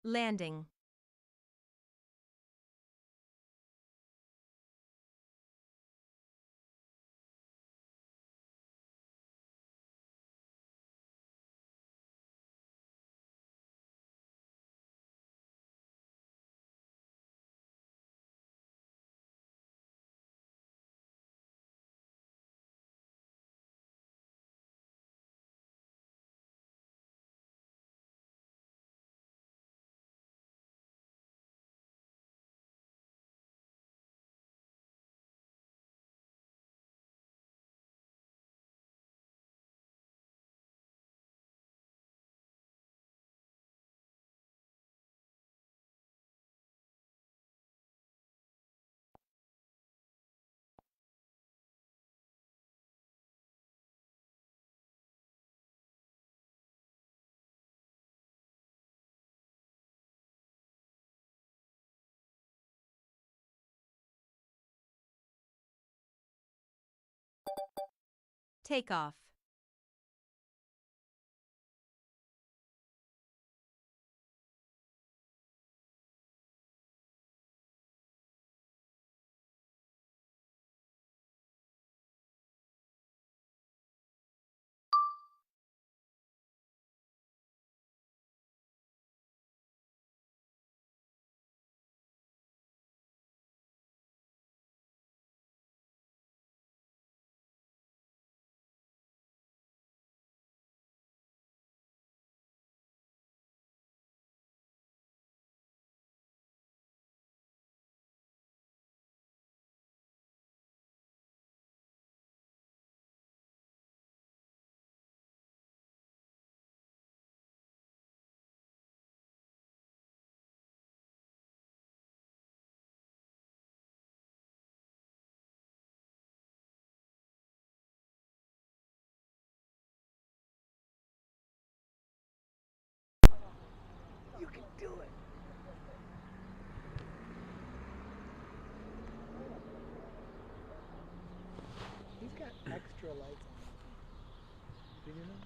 Landing. Takeoff. You can do it. He's got extra lights on him. Did you know?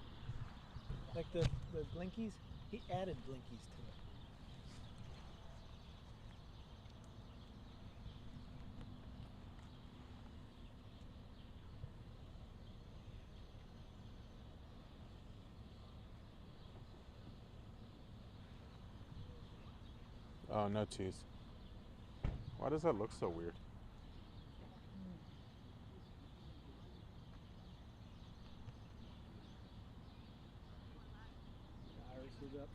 Like the blinkies, he added blinkies to it. Oh, no teeth. Why does that look so weird? The iris is up.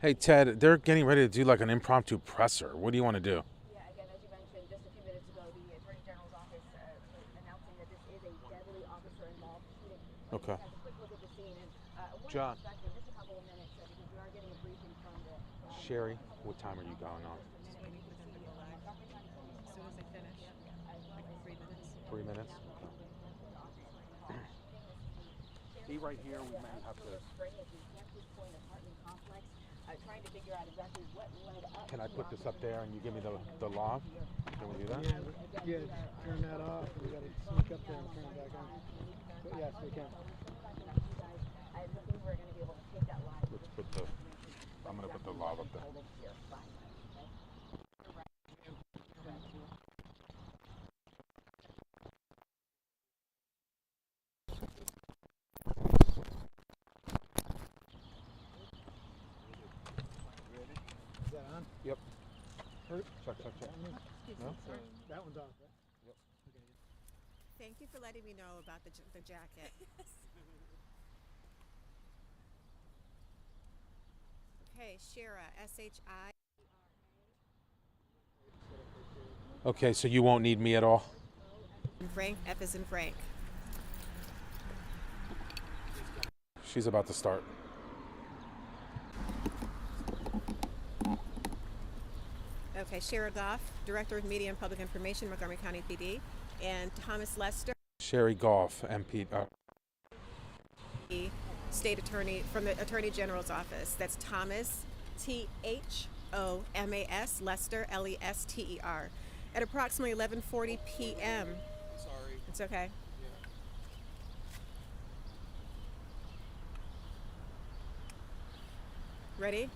Hey, Ted, they're getting ready to do like an impromptu presser. What do you want to do? Yeah, again, as you mentioned just a few minutes ago, the Attorney General's office announcing that this is a deadly officer-involved shooting. Okay. Just a quick look at the scene, and John. just a couple of minutes because we are getting a briefing from the Sherry, what time are you going on? Just waiting for them to go live. As soon as they finish, like 3 minutes. 3 minutes? Be right here. We may have to. Trying to figure out exactly what led up. Can I put this up there and you give me the log? Can we do that? Yeah, turn that off. We gotta sneak up there and turn it back on. But yes, we can. I think we're going to be able to take that live. Let's put the. I'm gonna put the log up there. Is that on? Yep. Hurt? Check. No? That one's off, right? Yep. Okay. Thank you for letting me know about the jacket. Okay, Shira, SHI. Okay, so you won't need me at all? Frank, F is in Frank. She's about to start. Okay, Shira Goff, Director of Media and Public Information, Montgomery County PD, and Thomas Lester, Sherry Goff, MP. State Attorney from the Attorney General's Office. That's Thomas, Thomas, Lester, Lester. At approximately 11:40 p.m. It's okay. Ready?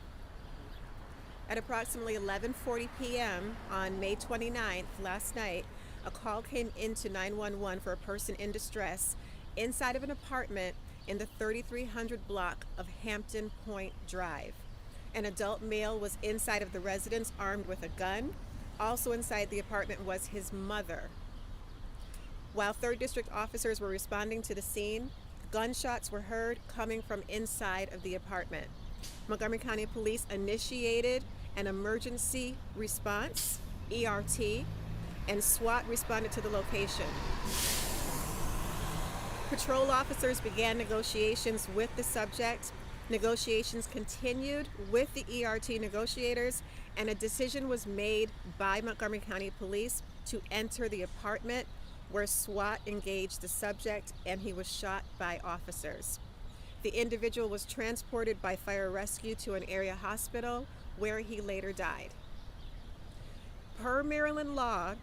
At approximately 11:40 p.m. on May 29th, last night, a call came into 911 for a person in distress inside of an apartment in the 3300 block of Hampton Point Drive. An adult male was inside of the residence armed with a gun. Also inside the apartment was his mother. While 3rd District officers were responding to the scene, gunshots were heard coming from inside of the apartment. Montgomery County Police initiated an emergency response, ERT, and SWAT responded to the location. Patrol officers began negotiations with the subject. Negotiations continued with the ERT negotiators, and a decision was made by Montgomery County Police to enter the apartment, where SWAT engaged the subject and he was shot by officers. The individual was transported by fire rescue to an area hospital where he later died. Per Maryland law,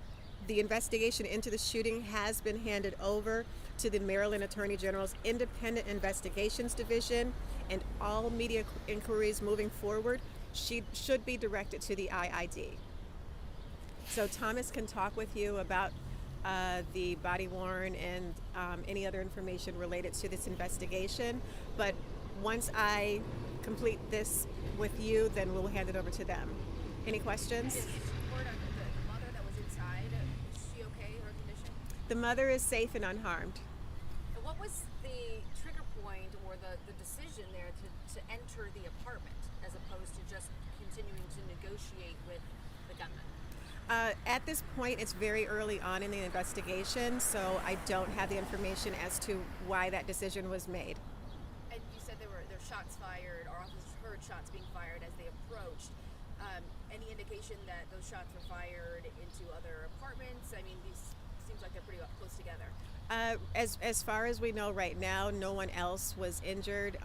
the investigation into the shooting has been handed over to the Maryland Attorney General's Independent Investigations Division, and all media inquiries moving forward should be directed to the IID. So Thomas can talk with you about the body worn and any other information related to this investigation. But once I complete this with you, then we'll hand it over to them. Any questions? Yes, word on the mother that was inside. Is she okay? Her condition? The mother is safe and unharmed. And what was the trigger point or the decision there to enter the apartment as opposed to just continuing to negotiate with the gunman? At this point, it's very early on in the investigation, so I don't have the information as to why that decision was made. And you said there were shots fired, or officers heard shots being fired as they approached. Any indication that those shots were fired into other apartments? I mean, these seems like they're pretty close together. As far as we know right now, no one else was injured,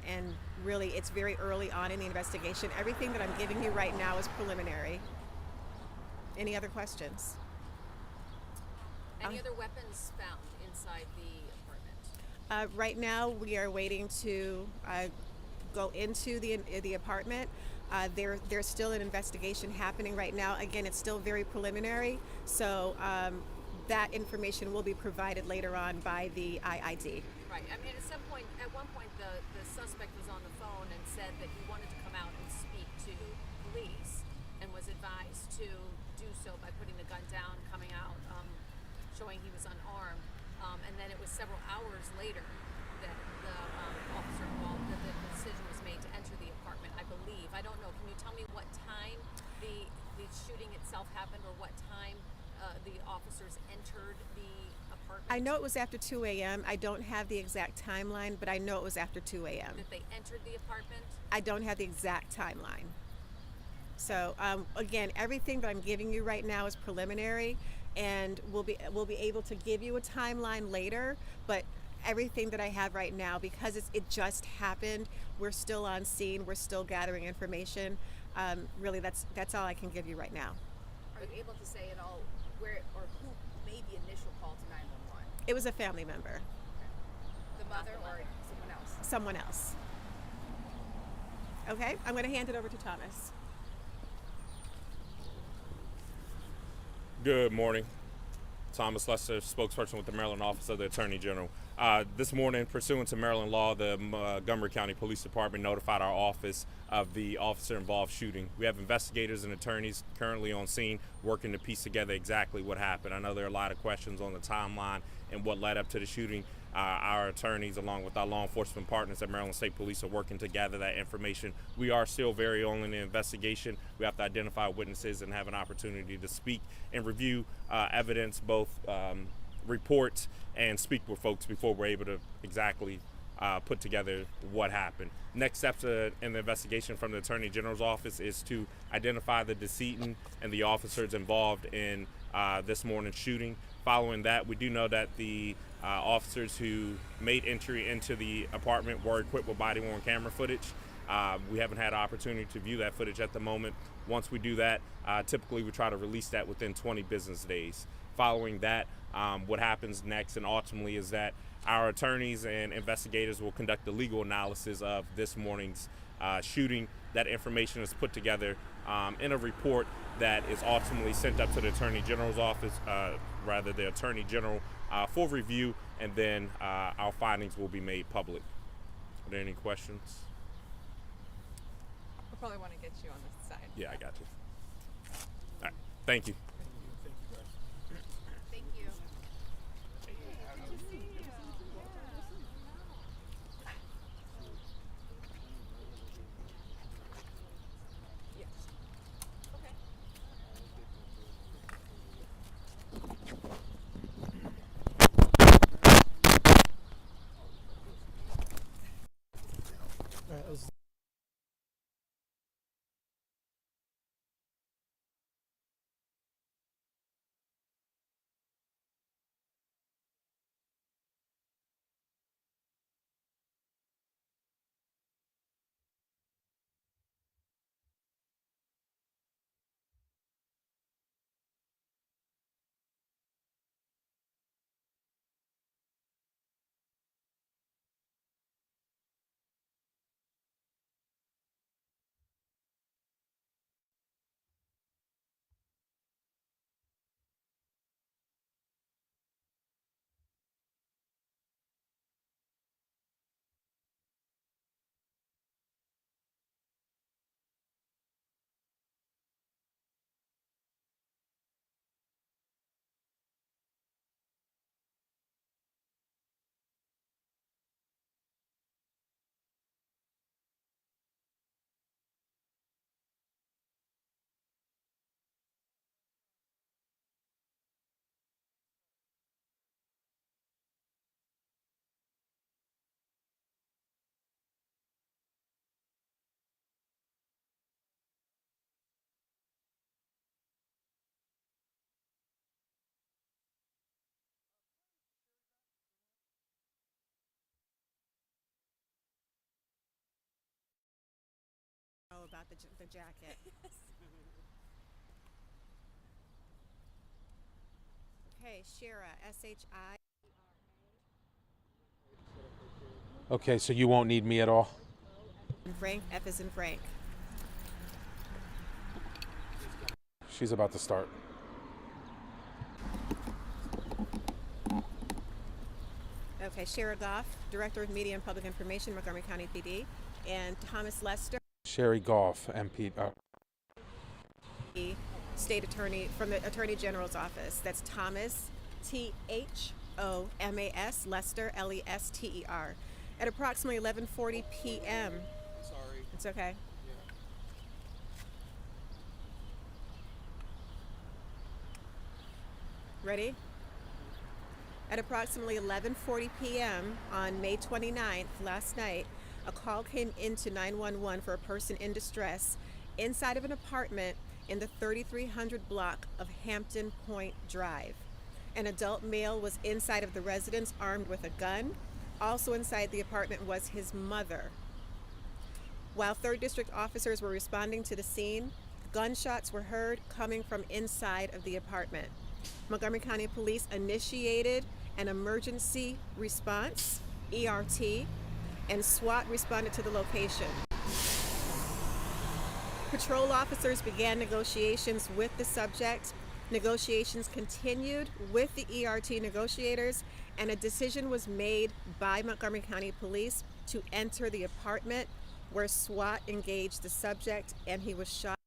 and really it's very early on in the investigation. Everything that I'm giving you right now is preliminary. Any other questions? Any other weapons found inside the apartment? Right now, we are waiting to go into the apartment. There's still an investigation happening right now. Again, it's still very preliminary, so that information will be provided later on by the IID. Right. I mean, at one point, the suspect was on the phone and said that he wanted to come out and speak to police, and was advised to do so by putting the gun down, coming out, showing he was unarmed, and then it was several hours later that the officer involved, that the decision was made to enter the apartment, I believe. I don't know. Can you tell me what time the shooting itself happened, or what time the officers entered the apartment? I know it was after 2 a.m. I don't have the exact timeline, but I know it was after 2 a.m. That they entered the apartment? I don't have the exact timeline. So again, everything that I'm giving you right now is preliminary, and we'll be able to give you a timeline later. But everything that I have right now, because it just happened, we're still on scene, we're still gathering information. Really, that's all I can give you right now. Are you able to say at all where or who made the initial call to 911? It was a family member. The mother or someone else? Someone else. Okay, I'm going to hand it over to Thomas. Good morning. Thomas Lester, spokesperson with the Maryland Office of the Attorney General. This morning, pursuant to Maryland law, the Montgomery County Police Department notified our office of the officer-involved shooting. We have investigators and attorneys currently on scene working to piece together exactly what happened. I know there are a lot of questions on the timeline and what led up to the shooting. Our attorneys, along with our law enforcement partners at Maryland State Police, are working to gather that information. We are still very early in the investigation. We have to identify witnesses and have an opportunity to speak and review evidence, both reports and speak with folks before we're able to exactly put together what happened. Next steps in the investigation from the Attorney General's office is to identify the decedent and the officers involved in this morning's shooting. Following that, we do know that the officers who made entry into the apartment were equipped with body-worn camera footage. We haven't had an opportunity to view that footage at the moment. Once we do that, typically we try to release that within 20 business days. Following that, What happens next and ultimately is that our attorneys and investigators will conduct the legal analysis of this morning's shooting. That information is put together in a report that is ultimately sent up to the Attorney General's office, the Attorney General, for review, and then our findings will be made public. Are there any questions? We'll probably want to get you on this side. Yeah, I got you. All right. Thank you. Thank you. Yes. Okay. All right, let's Oh, about the jacket. Okay, Shira, SHI. Okay, so you won't need me at all? And Frank, F is in Frank. She's about to start. Okay, Shira Goff, Director of Media and Public Information, Montgomery County PD, and Thomas Lester, Sherry Goff, MP. the State Attorney from the Attorney General's office. That's Thomas, Thomas, Lester, Lester. At approximately 11:40 p.m. sorry. It's okay. Ready? At approximately 11:40 p.m. on May 29th, last night, a call came into 911 for a person in distress inside of an apartment in the 3300 block of Hampton Point Drive. An adult male was inside of the residence armed with a gun. Also inside the apartment was his mother. While 3rd District officers were responding to the scene, gunshots were heard coming from inside of the apartment. Montgomery County Police initiated an emergency response, ERT, and SWAT responded to the location. Patrol officers began negotiations with the subject. Negotiations continued with the ERT negotiators, and a decision was made by Montgomery County Police to enter the apartment where SWAT engaged the subject and he was shot.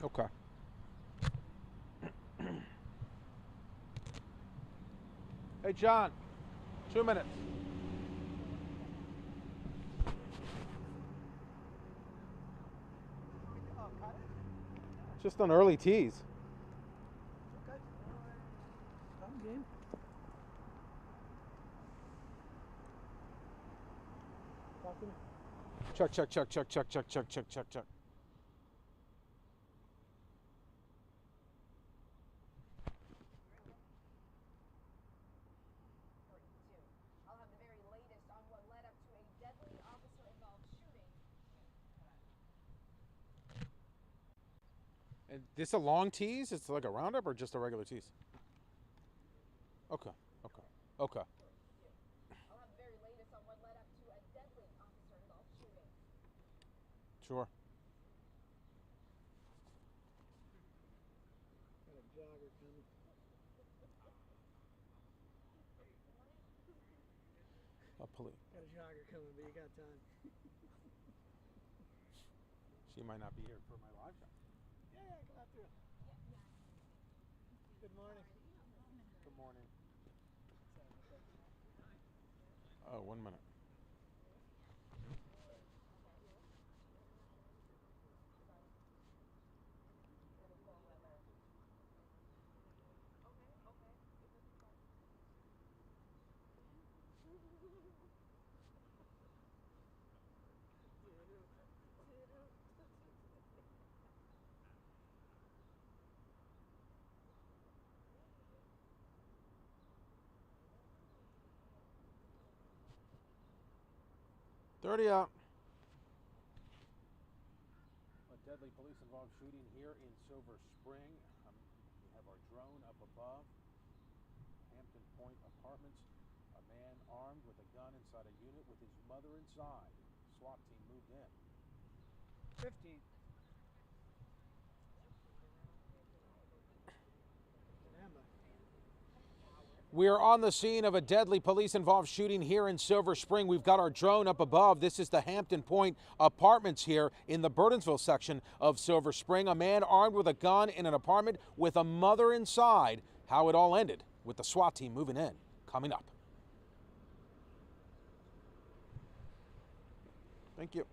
Okay. Hey, John. 2 minutes. Oh, cut it? Just on early tees. Okay. I'm game. Talk to me. Check, check, check, check, check, check, check, check, check, check. I'll have the very latest on what led up to a deadly officer-involved shooting. And this a long tease? It's like a roundup or just a regular tease? Okay, okay, okay. I'll have the very latest on what led up to a deadly officer-involved shooting. Sure. Got a jogger coming. Police. Got a jogger coming, but you got time. She might not be here for my live shot. Yeah, come out through. Good morning. Good morning. Oh, 1 minute. Thirty out. A deadly police-involved shooting here in Silver Spring. We have our drone up above. Hampton Point Apartments. A man armed with a gun inside a unit with his mother inside. SWAT team moved in. 15. Stand by. We are on the scene of a deadly police-involved shooting here in Silver Spring. We've got our drone up above. This is the Hampton Point Apartments here in the Burdensville section of Silver Spring. A man armed with a gun in an apartment with a mother inside. How it all ended with the SWAT team moving in. Coming up. Thank you.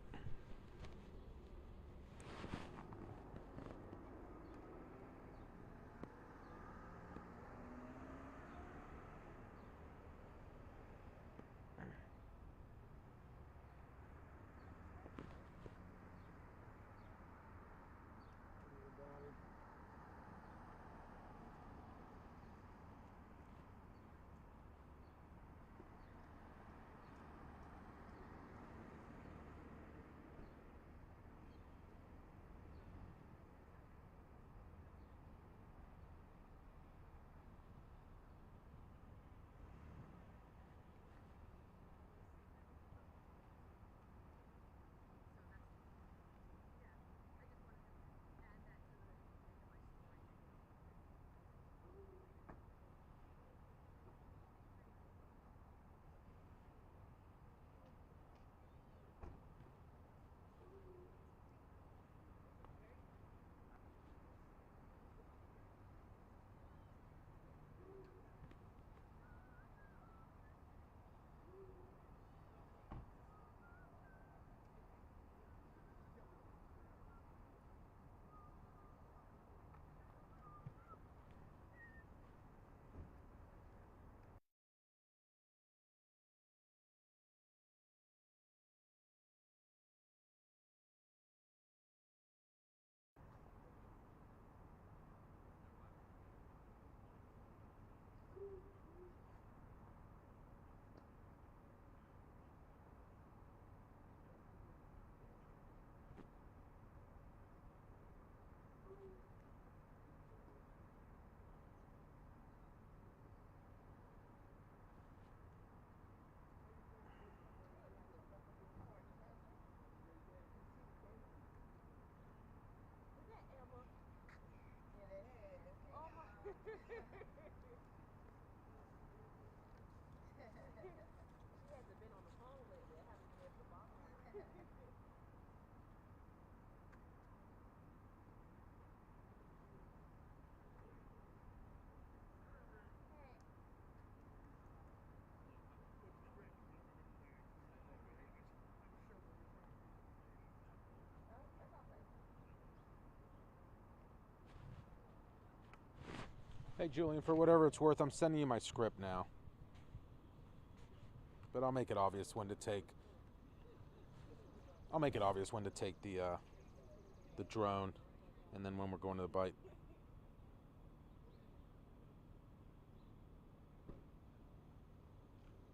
Hey, Julian, for whatever it's worth, I'm sending you my script now. But I'll make it obvious when to take. I'll make it obvious when to take the drone, and then when we're going to the bite.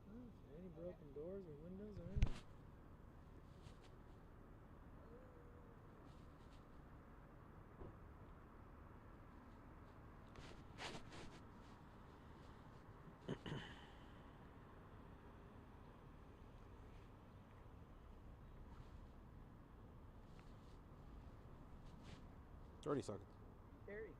I don't see any broken doors or windows or anything. Thirty seconds. Scary.